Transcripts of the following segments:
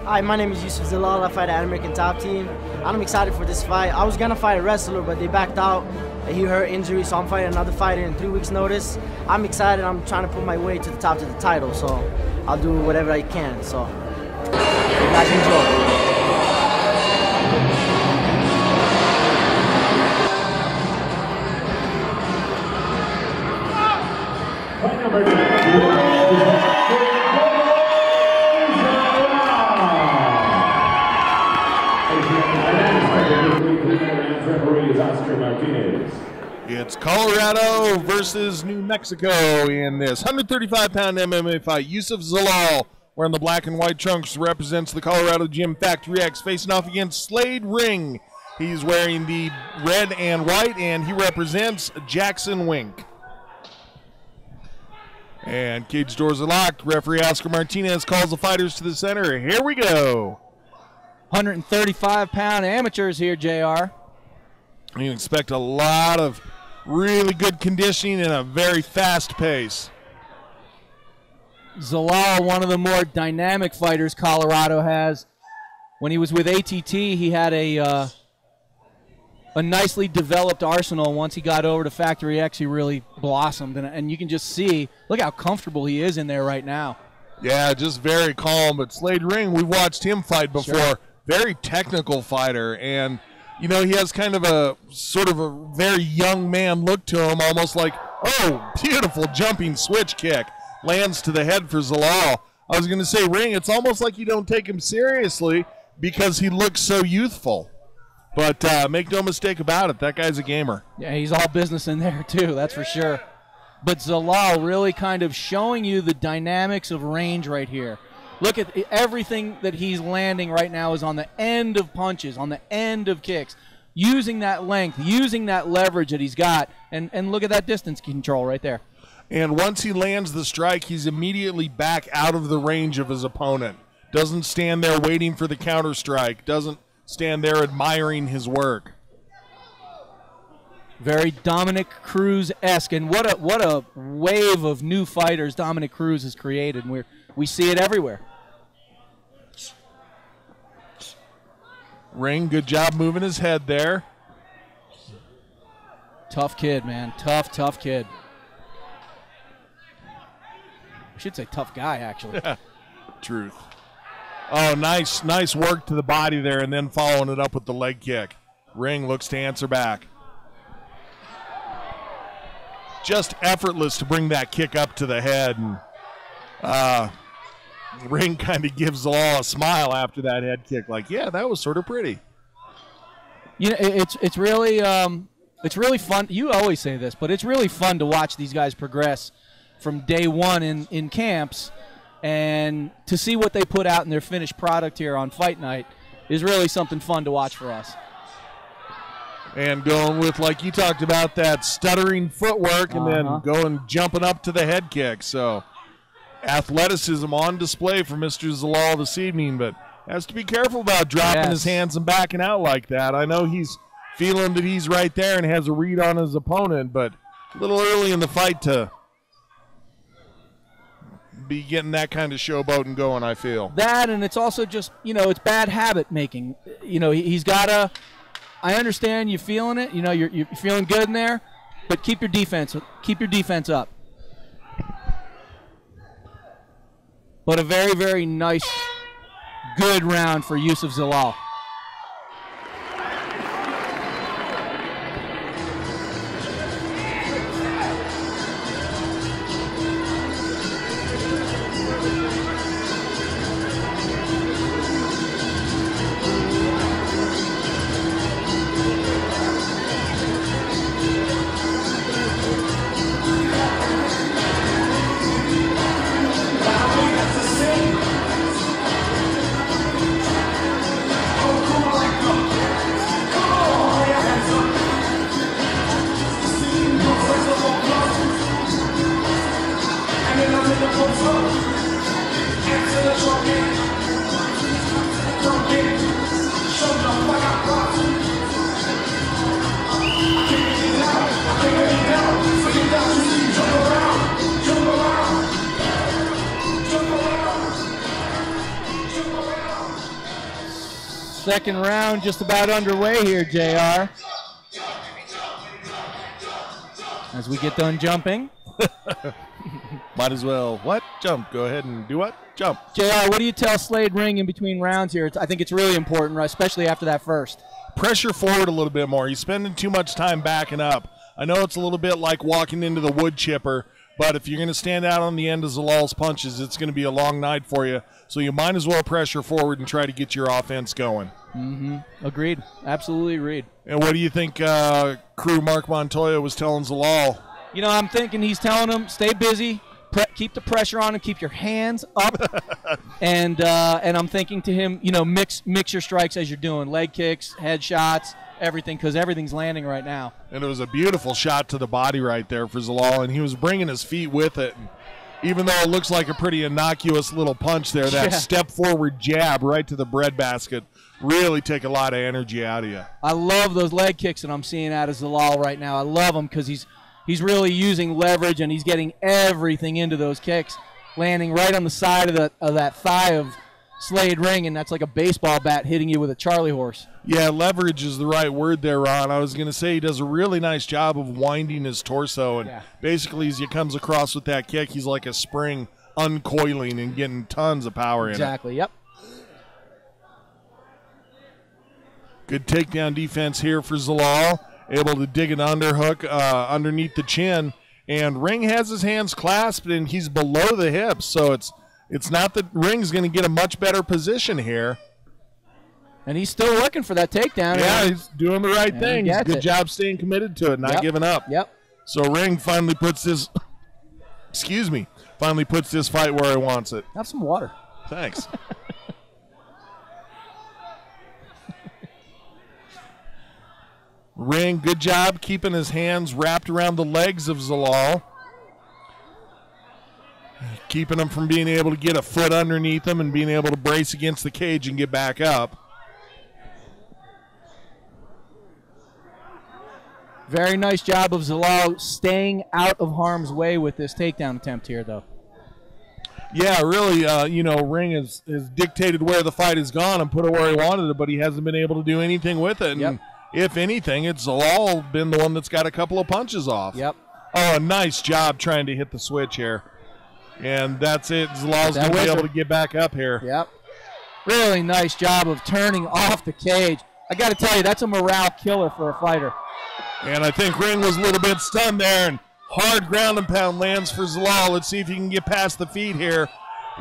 Hi, my name is Youssef Zalal. I fight at American Top Team. I'm excited for this fight. I was gonna fight a wrestler, but they backed out. He hurt injury, so I'm fighting another fighter in 3 weeks' notice. I'm excited. I'm trying to put my way to the top to the title, so I'll do whatever I can. So, you guys enjoy. It's Colorado versus New Mexico in this 135-pound MMA fight. Youssef Zalal, wearing the black and white trunks, represents the Colorado Gym Factory X, facing off against Slade Ring. He's wearing the red and white, and he represents Jackson Wink. And cage doors are locked. Referee Oscar Martinez calls the fighters to the center. Here we go. 135-pound amateurs here, JR. You can expect a lot of really good conditioning and a very fast pace. Zalal, one of the more dynamic fighters Colorado has. When he was with ATT, he had a nicely developed arsenal. Once he got over to Factory X, he really blossomed. And you can just see, look how comfortable he is in there right now. Yeah, just very calm. But Slade Ring, we've watched him fight before. Sure. Very technical fighter. And, you know, he has kind of a sort of a very young man look to him, almost like, oh, beautiful jumping switch kick. Lands to the head for Zalal. I was going to say, Ring, it's almost like you don't take him seriously because he looks so youthful. But make no mistake about it, that guy's a gamer. Yeah, he's all business in there, too, that's for sure. But Zalal really kind of showing you the dynamics of range right here. Look at everything that he's landing right now is on the end of punches, on the end of kicks, using that length, using that leverage that he's got, and look at that distance control right there. And once he lands the strike, he's immediately back out of the range of his opponent. Doesn't stand there waiting for the counter strike, doesn't stand there admiring his work. Very Dominic Cruz-esque, and what a wave of new fighters Dominic Cruz has created. We see it everywhere. Ring, good job moving his head there. Tough kid, man. Tough kid. I should say tough guy, actually. Truth. Oh, nice work to the body there, and then following it up with the leg kick. Ring looks to answer back. Just effortless to bring that kick up to the head. And Ring kind of gives Zalal a smile after that head kick, like, yeah, that was sort of pretty. You know, it's really fun. You always say this, but it's really fun to watch these guys progress from day one in camps, and to see what they put out in their finished product here on fight night is really something fun to watch for us. And going with, like you talked about, that stuttering footwork, and then jumping up to the head kick. So athleticism on display for Mr. Zalal this evening, but has to be careful about dropping his hands and backing out like that. I know he's feeling that he's right there and has a read on his opponent, but a little early in the fight to be getting that kind of showboating going, I feel. That, and it's also just, you know, it's bad habit making. You know, he's got to, I understand you feeling it, you know, you're feeling good in there, but keep your defense up. But a very, very nice, good round for Youssef Zalal. Second round just about underway here, JR. As we get done jumping. Might as well, what? Jump. Go ahead and do what? Jump. JR, what do you tell Slade Ring in between rounds here? I think it's really important, right, especially after that first. Pressure forward a little bit more. He's spending too much time backing up. I know it's a little bit like walking into the wood chipper, but if you're going to stand out on the end of Zalal's punches, it's going to be a long night for you. So you might as well pressure forward and try to get your offense going. Mm-hmm. Agreed. Absolutely agreed. And what do you think crew Mark Montoya was telling Zalal? You know, I'm thinking he's telling him, stay busy, keep the pressure on and keep your hands up. and I'm thinking to him, you know, mix your strikes as you're doing. Leg kicks, head shots, everything, because everything's landing right now. And it was a beautiful shot to the body right there for Zalal, and he was bringing his feet with it. And even though it looks like a pretty innocuous little punch there, that step forward jab right to the breadbasket really take a lot of energy out of you. I love those leg kicks that I'm seeing out of Zalal right now. I love them because he's really using leverage, and he's getting everything into those kicks, landing right on the side of that thigh of Slade Ring, and that's like a baseball bat hitting you with a Charlie horse. Yeah, leverage is the right word there, Ron. I was going to say he does a really nice job of winding his torso, and basically as he comes across with that kick, he's like a spring uncoiling and getting tons of power in it. Exactly, yep. Good takedown defense here for Zalal. Able to dig an underhook underneath the chin, and Ring has his hands clasped and he's below the hips, so it's not that Ring's going to get a much better position here. And he's still looking for that takedown. Yeah, he's doing the right thing. Good job staying committed to it, not giving up. Yep. So Ring finally puts this, finally puts this fight where he wants it. Have some water. Thanks. Ring, good job keeping his hands wrapped around the legs of Zalal. Keeping him from being able to get a foot underneath him and being able to brace against the cage and get back up. Very nice job of Zalal staying out of harm's way with this takedown attempt here, though. Yeah, really, Ring has dictated where the fight has gone and put it where he wanted it, but he hasn't been able to do anything with it. And if anything, it's Zalal been the one that's got a couple of punches off. Yep. Oh, a nice job trying to hit the switch here. And that's it. Zalal's going to be able to get back up here. Yep. Really nice job of turning off the cage. I got to tell you, that's a morale killer for a fighter. And I think Ring was a little bit stunned there, and hard ground and pound lands for Zalal. Let's see if he can get past the feet here.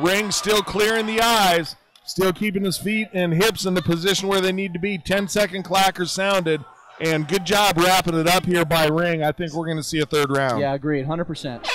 Ring still clearing the eyes, still keeping his feet and hips in the position where they need to be. 10-second clacker sounded, and good job wrapping it up here by Ring. I think we're going to see a third round. Yeah, agreed, 100%.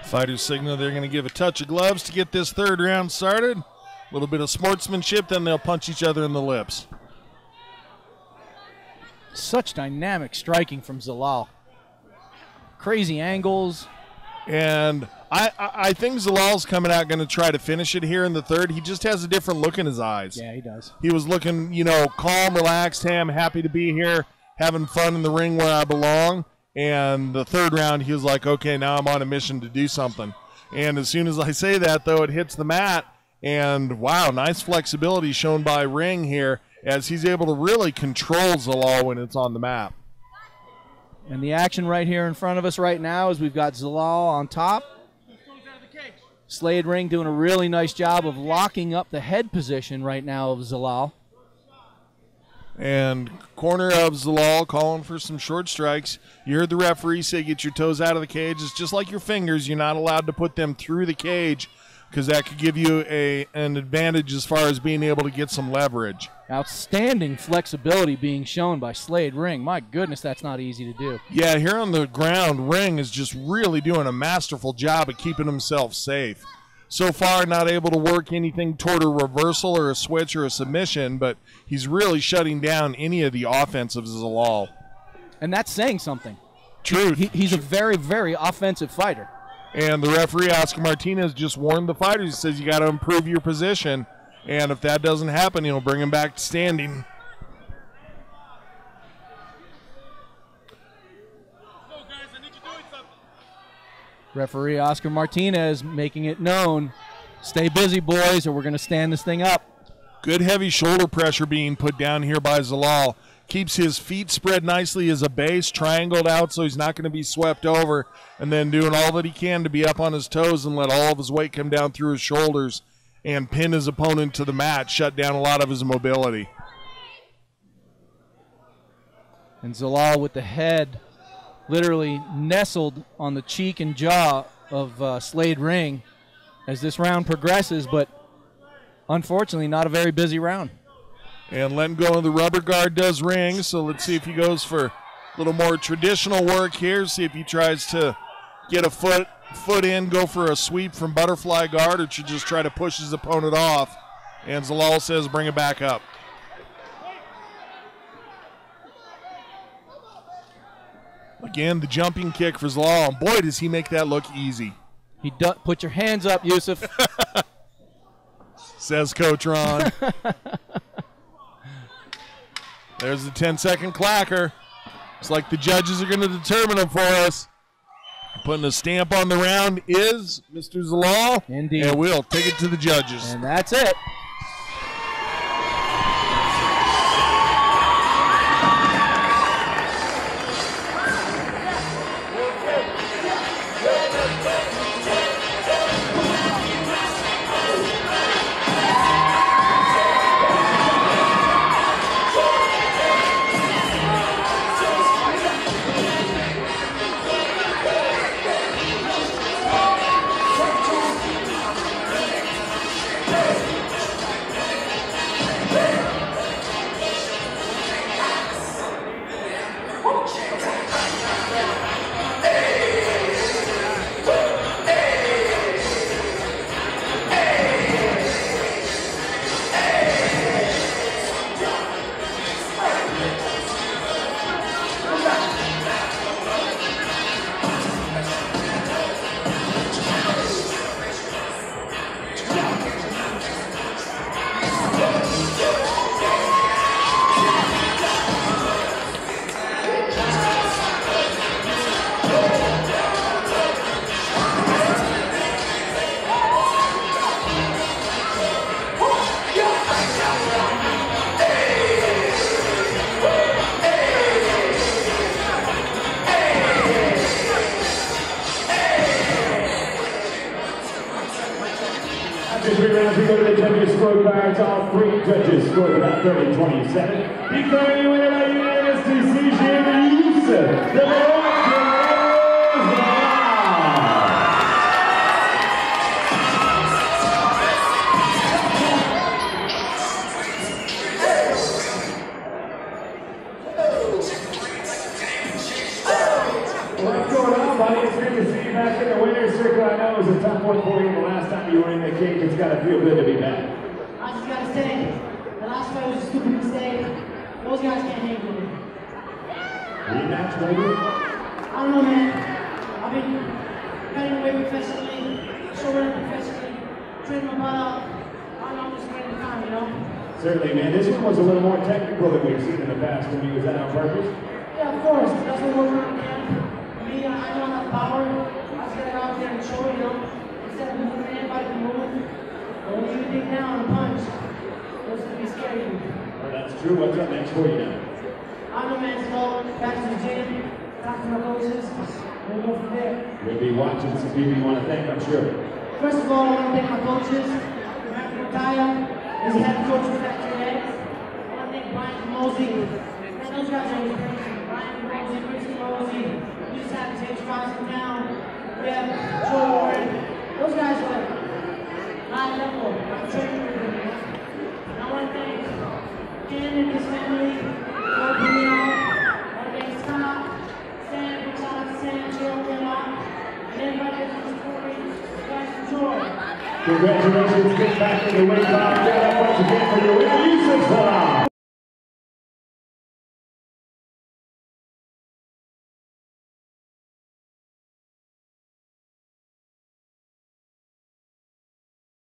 Fighters signal they're going to give a touch of gloves to get this third round started. A little bit of sportsmanship, then they'll punch each other in the lips. Such dynamic striking from Zalal. Crazy angles. And I think Zalal's coming out going to try to finish it here in the third. He just has a different look in his eyes. Yeah, he does. He was looking, calm, relaxed. Hey, I'm happy to be here, having fun in the ring where I belong. And the third round, he was like, okay, now I'm on a mission to do something. And as soon as I say that, though, it hits the mat. And, wow, nice flexibility shown by Ring here as he's able to really control Zalal when it's on the mat. And the action right here in front of us right now is we've got Zalal on top. Slade Ring doing a really nice job of locking up the head position right now of Zalal. And corner of Zalal calling for some short strikes. You heard the referee say get your toes out of the cage. It's just like your fingers. You're not allowed to put them through the cage because that could give you an advantage as far as being able to get some leverage. Outstanding flexibility being shown by Slade Ring. My goodness, that's not easy to do. Yeah, here on the ground, Ring is just really doing a masterful job of keeping himself safe. So far, not able to work anything toward a reversal or a switch or a submission, but he's really shutting down any of the offense of Zalal. And that's saying something. Truth. He's a very, very offensive fighter. And the referee, Oscar Martinez, just warned the fighters. He says you got to improve your position, and if that doesn't happen, he'll bring him back to standing. Referee Oscar Martinez making it known, stay busy, boys, or we're going to stand this thing up. Good heavy shoulder pressure being put down here by Zalal. Keeps his feet spread nicely as a base, triangled out so he's not going to be swept over, and then doing all that he can to be up on his toes and let all of his weight come down through his shoulders and pin his opponent to the mat, shut down a lot of his mobility. And Zalal with the head literally nestled on the cheek and jaw of Slade Ring as this round progresses, but unfortunately not a very busy round. And letting go of the rubber guard does Ring, so let's see if he goes for a little more traditional work here, see if he tries to get a foot in, go for a sweep from butterfly guard, or should just try to push his opponent off. And Zalal says bring it back up. Again, the jumping kick for Zalal, and boy, does he make that look easy. Put your hands up, Youssef. Says Coach Ron. There's the 10-second clacker. It's like the judges are going to determine them for us. Putting a stamp on the round is Mr. Zalal. Indeed. And we'll take it to the judges. And that's it. All three judges scored about 30-27. Declaring the winner by unanimous decision, Youssef Zalal. What's going on, buddy? It's good to see you back in the winner's circle. I know it was a tough one for you the last time you were in the cage. It's got to feel good to be back. I just gotta say, the last fight was a stupid mistake. Those guys can't hang with me. Rematch, maybe? I don't know, man. I've been cutting away professionally, showing up professionally, training my butt up. I'm just waiting the time, you know? Certainly, man. This one was a little more technical than we've seen in the past. To me, was that on purpose? Yeah, of course. That's what we're working on. Me, I know I have power. I just gotta go out there and show, you know? Instead of moving, anybody can move. When you dig down and punch, those going to be scary. Well, that's true. What's up next for you now? I'm a man slow, back to the gym, talk to my coaches, we'll go from there. We'll be watching some people you want to thank, I'm sure. First of all, I want to thank my coaches. He's head coach for that today. I want to thank Brian Mosey. Man, those guys are inspiration. Brian Mosey, Christy Mosey, we just had to take Johnson down. We have Joe Warren. Those guys are high level. I'm training with them. And I want to thank Ken and his family for helping me out. I want to thank Scott, Sam, big shout out to Sam, Jill, and everybody that's supporting. You guys enjoy. Congratulations, get back in the weight class. Get up once again for your win.